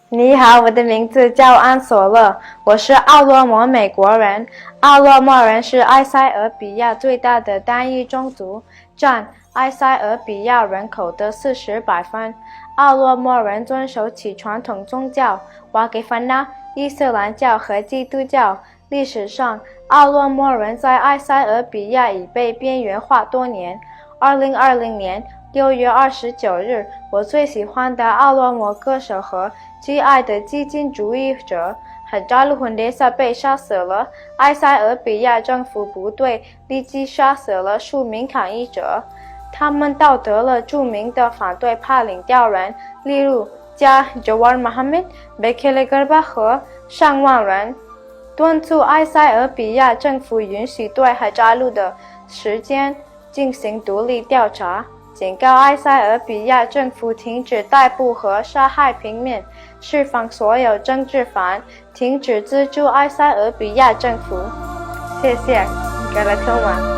你好，我的名字叫安索勒，我是奥洛摩美国人。奥洛莫人是埃塞俄比亚最大的单一种族，占埃塞俄比亚人口的40%。奥洛莫人遵守其传统宗教瓦给凡纳、伊斯兰教和基督教。历史上，奥洛莫人在埃塞俄比亚已被边缘化多年。2020年6月29日，我最喜欢的奥洛莫歌手和挚爱的激进主义者哈扎鲁混德萨被杀死了。埃塞俄比亚政府部队立即杀死了数名抗议者，他们盗得了著名的反对派领导人，例如加Jawar Mohammed、Bekele Garba 和上万人，敦促埃塞俄比亚政府允许对哈扎鲁的事件进行独立调查，警告埃塞俄比亚政府停止逮捕和杀害平民，释放所有政治犯，停止资助埃塞俄比亚政府。谢谢，格拉特曼。